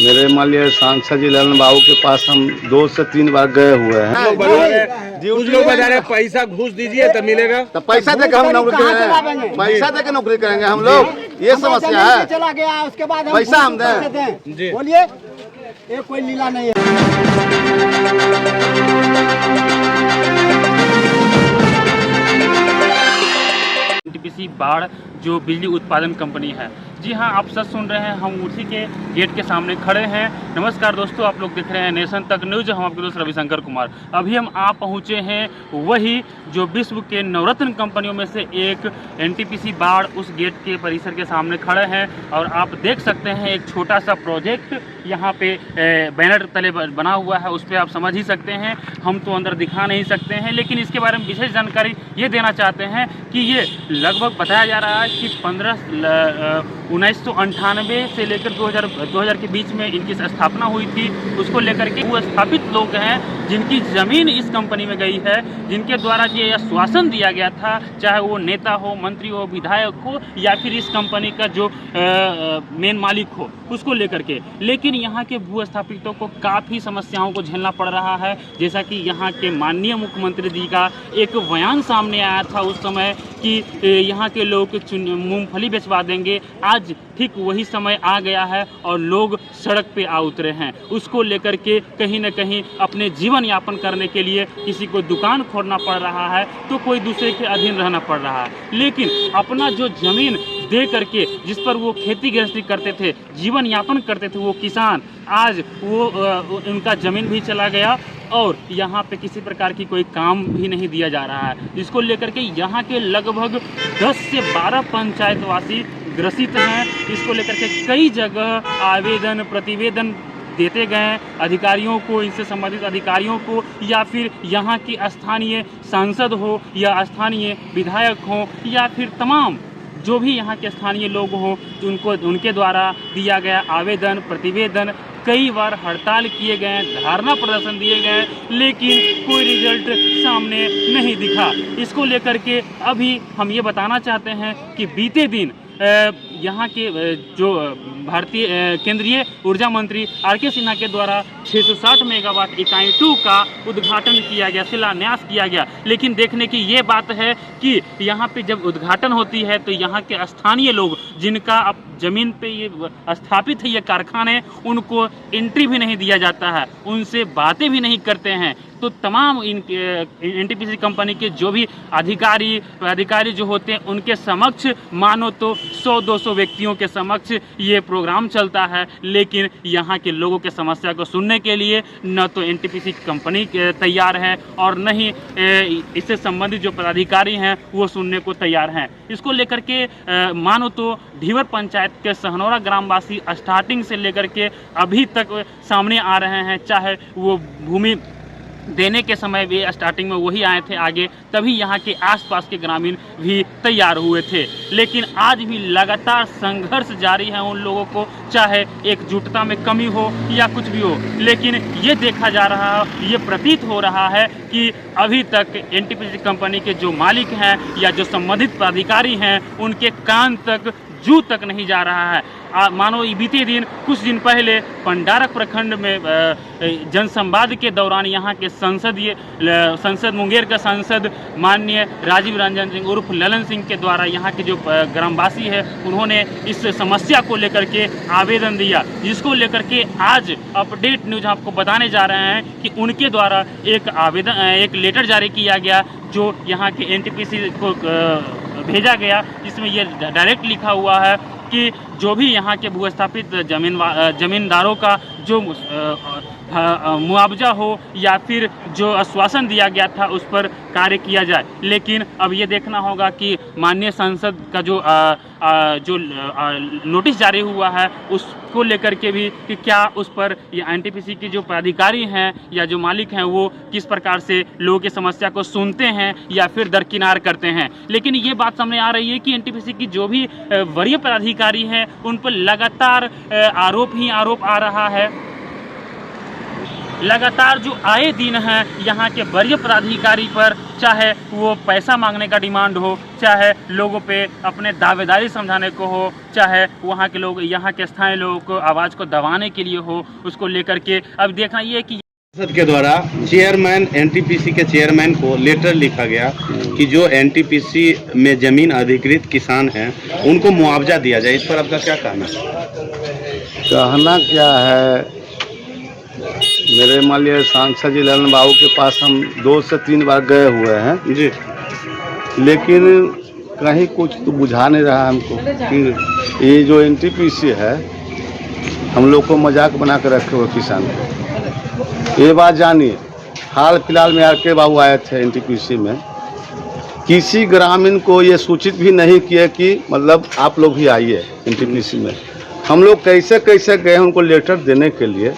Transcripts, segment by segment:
मेरे मान लिया सांसद जी ललन बाबू के पास हम 2 से 3 बार गए हुए हैं। कुछ लोग बता रहे पैसा घूस दीजिए तब मिलेगा। तो पैसा दे के हम नौकरी करेंगे, पैसा दे के नौकरी करेंगे हम लोग, ये समस्या है। चला गया उसके बाद पैसा हम दें। बोलिए, ये कोई लीला नहीं है। एनटीपीसी बाढ़ जो बिजली उत्पादन कंपनी है, जी हाँ, आप सच सुन रहे हैं, हम उसी के गेट के सामने खड़े हैं। नमस्कार दोस्तों, आप लोग देख रहे हैं नेशन तक न्यूज, हम आपके दोस्त रविशंकर कुमार। अभी हम आ पहुँचे हैं वही जो विश्व के नवरत्न कंपनियों में से एक एनटीपीसी बाढ़, उस गेट के परिसर के सामने खड़े हैं और आप देख सकते हैं एक छोटा सा प्रोजेक्ट यहाँ पे बैनर तले बना हुआ है, उस पर आप समझ ही सकते हैं। हम तो अंदर दिखा नहीं सकते हैं, लेकिन इसके बारे में विशेष जानकारी ये देना चाहते हैं कि ये लगभग बताया जा रहा है कि 1998 से लेकर 2000 के बीच में इनकी स्थापना हुई थी। उसको लेकर के वो स्थापित लोग हैं जिनकी ज़मीन इस कंपनी में गई है, जिनके द्वारा ये आश्वासन दिया गया था, चाहे वो नेता हो, मंत्री हो, विधायक हो या फिर इस कंपनी का जो मेन मालिक हो, उसको लेकर के। लेकिन यहाँ के भूस्थापितों को काफ़ी समस्याओं को झेलना पड़ रहा है। जैसा कि यहाँ के माननीय मुख्यमंत्री जी का एक बयान सामने आया था उस समय कि यहाँ के लोग मूंगफली बेचवा देंगे। आज ठीक वही समय आ गया है और लोग सड़क पे आ उतरे हैं। उसको लेकर के कहीं न कहीं अपने जीवन यापन करने के लिए किसी को दुकान खोलना पड़ रहा है, तो कोई दूसरे के अधीन रहना पड़ रहा है। लेकिन अपना जो ज़मीन दे करके जिस पर वो खेती गृहस्थी करते थे, जीवन यापन करते थे, वो किसान, आज वो उनका ज़मीन भी चला गया और यहाँ पे किसी प्रकार की कोई काम भी नहीं दिया जा रहा है। जिसको लेकर के यहाँ के लगभग 10 से 12 पंचायतवासी ग्रसित हैं। इसको लेकर के कई जगह आवेदन प्रतिवेदन देते गए अधिकारियों को, इनसे संबंधित अधिकारियों को, या फिर यहाँ की स्थानीय सांसद हो या स्थानीय विधायक हो या फिर तमाम जो भी यहाँ के स्थानीय लोग हों, उनके द्वारा दिया गया आवेदन प्रतिवेदन, कई बार हड़ताल किए गए, धरना प्रदर्शन दिए गए, लेकिन कोई रिजल्ट सामने नहीं दिखा। इसको लेकर के अभी हम ये बताना चाहते हैं कि बीते दिन यहाँ के जो भारतीय केंद्रीय ऊर्जा मंत्री आर.के. सिन्हा के द्वारा 660 मेगावाट इकाई 2 का उद्घाटन किया गया, शिलान्यास किया गया। लेकिन देखने की ये बात है कि यहाँ पे जब उद्घाटन होती है तो यहाँ के स्थानीय लोग, जिनका अब ज़मीन पे ये स्थापित है ये कारखाने, उनको एंट्री भी नहीं दिया जाता है, उनसे बातें भी नहीं करते हैं। तो तमाम एनटीपीसी कंपनी के जो भी अधिकारी जो होते हैं, उनके समक्ष मानो तो 100-200 व्यक्तियों के समक्ष ये प्रोग्राम चलता है, लेकिन यहाँ के लोगों के समस्या को सुनने के लिए न तो एनटीपीसी कंपनी तैयार है और न ही इससे संबंधित जो पदाधिकारी हैं वो सुनने को तैयार हैं। इसको लेकर के मानो तो ढीवर पंचायत के सहनौरा ग्रामवासी स्टार्टिंग से लेकर के अभी तक सामने आ रहे हैं। चाहे वो भूमि देने के समय भी स्टार्टिंग में वही आए थे आगे, तभी यहाँ के आसपास के ग्रामीण भी तैयार हुए थे। लेकिन आज भी लगातार संघर्ष जारी है उन लोगों को, चाहे एकजुटता में कमी हो या कुछ भी हो। लेकिन ये देखा जा रहा है, ये प्रतीत हो रहा है कि अभी तक एनटीपीसी कंपनी के जो मालिक हैं या जो संबंधित पदाधिकारी हैं, उनके कान तक जू तक नहीं जा रहा है। मानो बीते दिन कुछ दिन पहले पंडारक प्रखंड में जनसंवाद के दौरान यहाँ के संसद मुंगेर का सांसद माननीय राजीव रंजन सिंह उर्फ ललन सिंह के द्वारा यहाँ के जो ग्रामवासी है, उन्होंने इस समस्या को लेकर के आवेदन दिया, जिसको लेकर के आज अपडेट न्यूज आपको बताने जा रहे हैं कि उनके द्वारा एक लेटर जारी किया गया, जो यहाँ के एनटीपीसी को भेजा गया, जिसमें ये डायरेक्ट लिखा हुआ है कि जो भी यहाँ के भूस्थापित जमींदारों का जो मुआवजा हो या फिर जो आश्वासन दिया गया था उस पर कार्य किया जाए। लेकिन अब ये देखना होगा कि माननीय संसद का जो नोटिस जारी हुआ है उसको लेकर के भी कि क्या उस पर ये एनटीपीसी के जो पदाधिकारी हैं या जो मालिक हैं वो किस प्रकार से लोगों की समस्या को सुनते हैं या फिर दरकिनार करते हैं। लेकिन ये बात सामने आ रही है कि एनटीपीसी की जो भी वरीय पदाधिकारी हैं उन पर लगातार आरोप ही आरोप आ रहा है। लगातार जो आए दिन हैं यहाँ के वरीय पदाधिकारी पर, चाहे वो पैसा मांगने का डिमांड हो, चाहे लोगों पे अपने दावेदारी समझाने को हो, चाहे वहाँ के लोग, यहाँ के स्थानीय लोगों को आवाज़ को दबाने के लिए हो, उसको लेकर के अब देखना ये कि संसद के द्वारा चेयरमैन एनटीपीसी के चेयरमैन को लेटर लिखा गया कि जो एनटीपीसी में जमीन अधिकृत किसान हैं उनको मुआवजा दिया जाए। इस पर आपका क्या कहना है? कहना क्या है, मेरे मान लिया सांसद जी ललन बाबू के पास हम 2 से 3 बार गए हुए हैं जी, लेकिन कहीं कुछ तो बुझा नहीं रहा हमको कि ये जो एनटीपीसी है हम लोग को मजाक बना कर रखे हुए किसान को। ये बात जानिए, हाल फिलहाल में आर के बाबू आए थे एनटीपीसी में, किसी ग्रामीण को ये सूचित भी नहीं किए कि मतलब आप लोग भी आइए एनटीपीसी में। हम लोग कैसे कैसे गए उनको लेटर देने के लिए,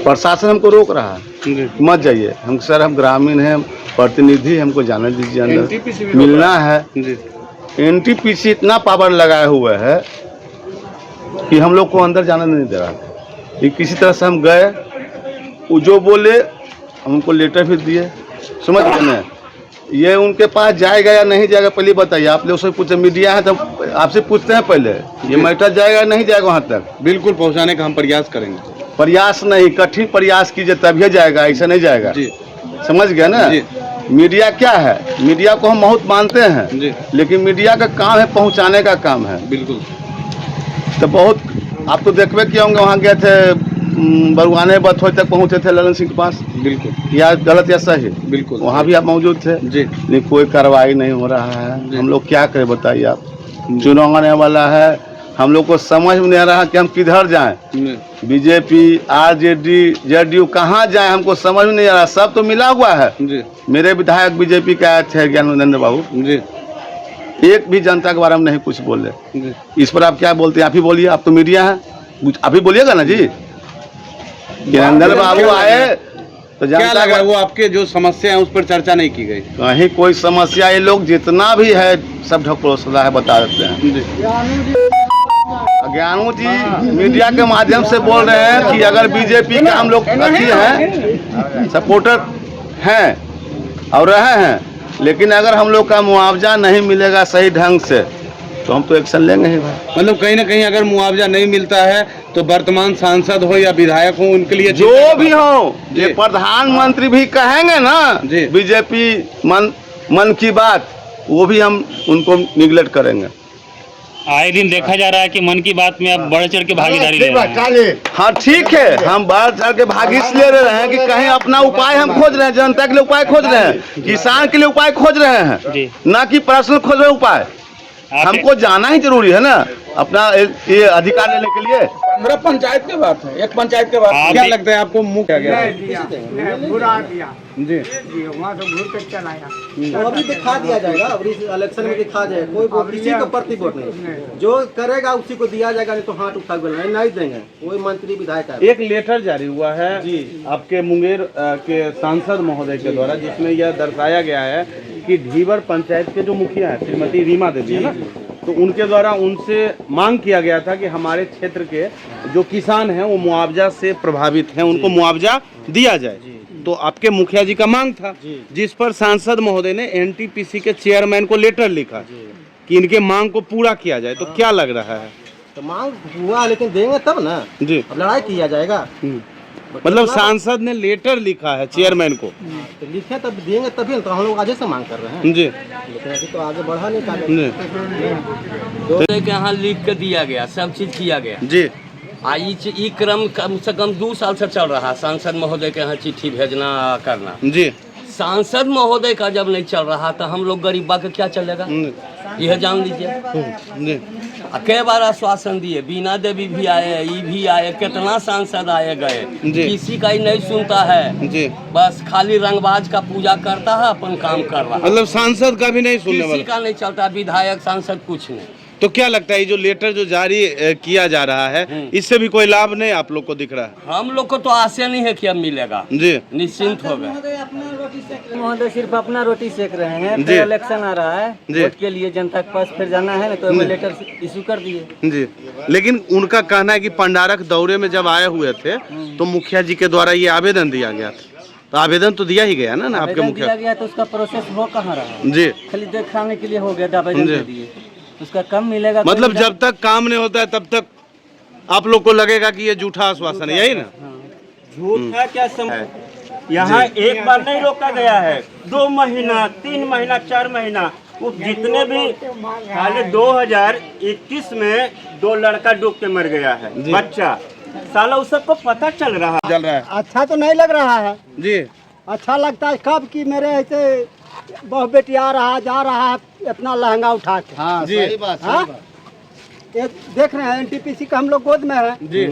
प्रशासन हमको रोक रहा है, मत जाइए। हम सर हम ग्रामीण हैं, प्रतिनिधि, हमको जाने दीजिए, अंदर मिलना है। एनटीपीसी इतना पावर लगाए हुए है कि हम लोग को अंदर जाने नहीं दे रहा था। कि किसी तरह से हम गए, वो जो बोले हम उनको लेटर भी दिए, समझ गए ना। ये उनके पास जाएगा या नहीं जाएगा पहले बताइए। आप लोग से पूछे, मीडिया है तो आपसे पूछते हैं पहले ये मैटर जाएगा नहीं जाएगा वहाँ तक। बिल्कुल पहुंचाने का हम प्रयास करेंगे। प्रयास नहीं, कठिन प्रयास कीजिए तभी जाएगा, ऐसा नहीं जाएगा जी, समझ गए ना। मीडिया क्या है, मीडिया को हम बहुत मानते हैं जी, लेकिन मीडिया का काम है पहुँचाने का काम है। बिल्कुल। तो बहुत आप तो देखबे किए होंगे, वहाँ गए थे बरुआने बथोई तक पहुँचे थे ललन सिंह के पास, बिल्कुल, या गलत या सही, बिल्कुल वहाँ भी आप मौजूद थे जी। नहीं, कोई कार्रवाई नहीं हो रहा है। हम लोग क्या करें बताइए आप, चुनाव आने वाला है, हम लोग को समझ में नहीं आ रहा कि हम किधर जाएं। बीजेपी, आरजेडी, जेडीयू कहाँ जाएं, हमको समझ में नहीं आ रहा। सब तो मिला हुआ है जी। मेरे विधायक बीजेपी के आए थे ज्ञानचंद्र बाबू जी, एक भी जनता के बारे में नहीं कुछ बोले। जी। इस पर आप क्या बोलते हैं? आप ही बोलिए, आप तो मीडिया है, आप ही बोलिएगा ना जी। ज्ञानचंद्र बाबू आए तो क्या जनता लगा वो आपके जो समस्या है उस पर चर्चा नहीं की गई? कहीं कोई समस्या, ये लोग जितना भी है सब ढकोसला है, बता देते हैं। ज्ञानू जी मीडिया के माध्यम से बोल रहे हैं कि अगर बीजेपी के हम लोग अच्छी हैं, सपोर्टर हैं और रहे हैं, लेकिन अगर हम लोग का मुआवजा नहीं मिलेगा सही ढंग से तो हम तो एक्शन लेंगे ही भाई। मतलब कहीं ना कहीं अगर मुआवजा नहीं मिलता है तो वर्तमान सांसद हो या विधायक हो उनके लिए जो भी हो, ये प्रधानमंत्री भी कहेंगे ना बीजेपी मन की बात, वो भी हम उनको निगलेक्ट करेंगे। आए दिन देखा जा रहा है कि मन की बात में अब बढ़ चढ़ के भागीदारी ले रहे हैं। हाँ ठीक है, हम बढ़ चढ़ के भागी इसलिए ले रहे हैं कि कहीं अपना उपाय हम खोज रहे हैं, जनता के लिए उपाय खोज रहे हैं, किसान के लिए उपाय खोज रहे हैं, ना कि पर्सनल खोज रहे उपाय। हमको जाना ही जरूरी है ना अपना ये अधिकार लेने के लिए। 15 पंचायत के बात है, एक पंचायत के बात। क्या लगता है आपको मुँह क्या गया? बुरा किया जी, वहाँ से घूर कर चला आया। तो अभी दिखा दिया जाएगा, अभी इलेक्शन में दिखा जाएगा। कोई किसी का प्रति वोट नहीं, जो करेगा उसी को दिया जाएगा, नहीं तो हाथ उठा के नहीं देंगे। कोई मंत्री विधायक है। एक लेटर जारी हुआ है आपके मुंगेर के सांसद महोदय के द्वारा, जिसमें यह दर्शाया गया है कि ढीवर पंचायत के जो मुखिया है श्रीमती रीमा देवी है ना, तो उनके द्वारा उनसे मांग किया गया था कि हमारे क्षेत्र के जो किसान हैं वो मुआवजा से प्रभावित हैं, उनको मुआवजा दिया जाए। तो आपके मुखिया जी का मांग था, जिस पर सांसद महोदय ने एनटीपीसी के चेयरमैन को लेटर लिखा कि इनके मांग को पूरा किया जाए। तो क्या लग रहा है? तो मांग हुआ, लेकिन देंगे तब ना जी, अब लड़ाई किया जाएगा। मतलब सांसद ने लेटर लिखा है चेयरमैन को, तो लिखे तब देंगे तभी, तो हम लोग आज से मांग कर रहे हैं जी, लेकिन अभी तो आगे बढ़ा नहीं पाए। के यहाँ लिख के दिया गया, सब चीज किया गया जी। ई क्रम कम से कम 2 साल से चल रहा। सांसद महोदय के यहाँ चिट्ठी भेजना करना जी। सांसद महोदय का जब नहीं चल रहा तो हम लोग गरीबा का क्या चलेगा, यह जान लीजिए। कई बार आश्वासन दिए, बीना देवी भी आए, ई भी आए, कितना सांसद आए गए, किसी का ही नहीं सुनता है जी। बस खाली रंगबाज का पूजा करता है, अपन काम कर रहा है। मतलब सांसद का भी नहीं सुनने वाला, किसी का नहीं चलता, विधायक सांसद कुछ नहीं। तो क्या लगता है ये जो लेटर जो जारी किया जा रहा है, इससे भी कोई लाभ नहीं आप लोग को दिख रहा है? हम लोग को तो आशा नहीं है कि अब मिलेगा जी, निश्चिंत हो गए। महोदय सिर्फ अपना रोटी सेक रहे हैं। जी। फिर इलेक्शन आ रहा है, जी। वोट के लिए जनता के पास फिर जाना है ना, तो लेटर इशू कर दिए। जी, लेकिन उनका कहना है कि पंडारक दौरे में जब आए हुए थे तो मुखिया जी के द्वारा ये आवेदन दिया गया था, तो आवेदन तो दिया ही गया ना आपके आवेदन मुखिया। दिया गया तो उसका प्रोसेस हो कहाँ रहा? जी, खाली दिखाने के लिए हो गया, आवेदन जी। दे दिए, उसका कम मिलेगा। तो मतलब मिलेगा। जब तक काम नहीं होता है तब तक आप लोग को लगेगा कि ये झूठा आश्वासन है, यही ना? झूठ है क्या समय? यहाँ एक बार नहीं रोका गया है, 2 महीना 3 महीना 4 महीना, वो जितने भी साले 2021 में 2 लड़का डूब के मर गया है बच्चा, साला उस सबको पता चल रहा है। अच्छा तो नहीं लग रहा है। जी, अच्छा लगता है कब कि मेरे ऐसे बहु बेटी आ रहा जा रहा है इतना लहंगा उठा के। हाँ जी। सही बात, हाँ? सही बात। ये देख रहे हैं एनटीपीसी का हम लोग गोद में है। जी,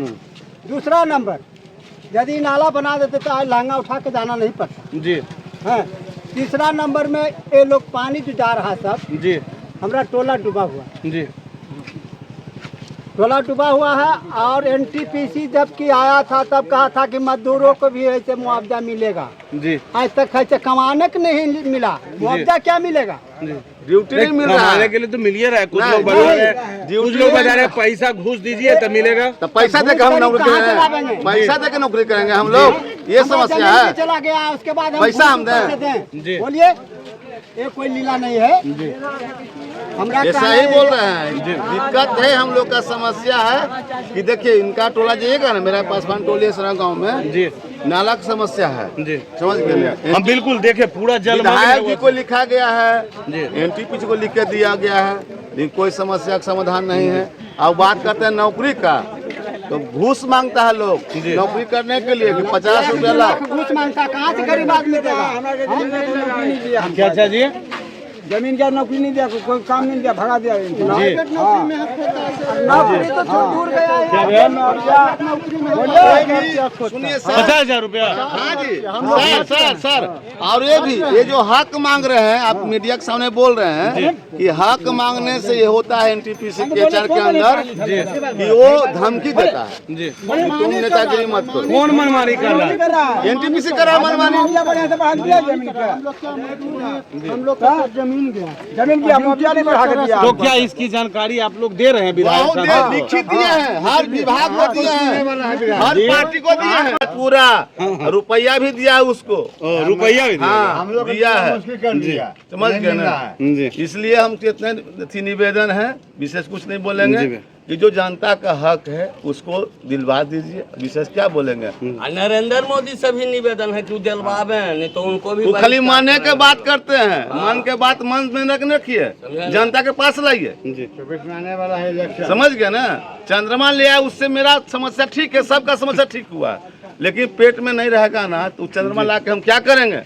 दूसरा नंबर, यदि नाला बना देते तो आज लहंगा उठा के जाना नहीं पड़ता जी, है। तीसरा नंबर में ये लोग पानी जो जा रहा है सब, जी, हमारा टोला डूबा हुआ, जी, टोला डूबा हुआ है। और एनटीपीसी जबकि आया था तब कहा था कि मजदूरों को भी ऐसे मुआवजा मिलेगा। जी, आज तक ऐसे कमाने को नहीं मिला, मुआवजा क्या मिलेगा? ड्यूटी नहीं मिल रहा कमाने है। के लिए तो मिल ही रहा है। कुछ नहीं, लोग बता नहीं, रहे हैं, कुछ लोग बता रहे हैं पैसा घूस दीजिए तब मिलेगा। तो पैसा दे के हम नौकरी कहाँ से करेंगे, लावेंगे? पैसा दे के नौकरी करेंगे हम लोग, ये हमारा समस्या जमीन है। भी चला गया, उसके बाद पैसा हम दें। कैसे जी। बोलिए, ये कोई लीला नहीं है। हमरा ये कहना सही है- बोल रहे हैं। दिक्कत है, हम लोग का समस्या है कि देखिए इनका टोला जाइएगा ना, मेरा पासवान टोली सरा गाँव में जी, नाला की समस्या है, जी, समझ गए। हम बिल्कुल देखे पूरा जल विधायक जी को लिखा गया जी। है, एनटीपीसी को लिख के दिया गया है, लेकिन कोई समस्या का समाधान नहीं है। अब बात करते हैं नौकरी का, तो घूस मांगता है लोग नौकरी करने के लिए कि 50 रुपया लाख। घूस मांगता, कहाँ से गरीब आदमी देगा? क्या अच्छा जी? जमीन का नौकरी नहीं दिया, कोई काम नहीं दिया, भगा दिया। जी। नौकरी तो दूर गया है। क्या भैया? सुनिए सर, 50,000 रुपया। हाँ जी, सर और ये जो हक मांग रहे हैं, आप मीडिया के सामने बोल रहे हैं कि हक मांगने से ये होता है एनटीपीसी के चर के अंदर कि वो धमकी देता है जी, कि तुम नेतागिरी मत करो। कौन मनमानी कर रहा है? एनटीपीसी करा मनमानी। हम लोग का जमीन गया, जमीन की मुआवजा नहीं बढ़ा के दिया। तो क्या इसकी जानकारी आप लोग दे रहे हैं विधायक बहुत साहब? लिखित दिए हैं, हर विभाग को दिए हैं, हर पार्टी को दिए हैं, पूरा रुपया भी दिया है उसको। रुपया भी दिया हाँ दिया है, समझ गए ना। जी, इसलिए हम इतने निवेदन है, विशेष कुछ नहीं बोलेंगे जी। कि जो जनता का हक है उसको दिलवा दीजिए, विशेष क्या बोलेंगे। नरेंद्र मोदी से भी निवेदन है कि वो दिलवावे, नहीं तो उनको भी वो खाली मानने के बात करते हैं, मन के बात मन में रखिए, जनता के पास लाइए। जी, समझ गए ना। चंद्रमा ले आया, उससे मेरा समस्या ठीक है, सबका समस्या ठीक हुआ, लेकिन पेट में नहीं रहेगा ना तो चंद्रमा ला के हम क्या करेंगे?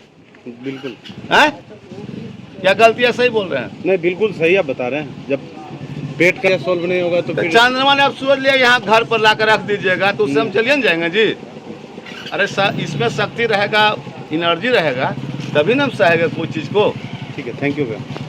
बिल्कुल हैं? क्या गलती है? सही बोल रहे हैं। नहीं, बिल्कुल सही आप बता रहे हैं। जब पेट का सॉल्व नहीं होगा तो फिर चंद्रमा ने अब सूरज लिया, यहाँ घर पर लाकर रख दीजिएगा तो उससे हम चलिए न जाएंगे जी। अरे इसमें शक्ति रहेगा, एनर्जी रहेगा, तभी ना हम सहेंगे कोई चीज़ को। ठीक है, थैंक यू भैया।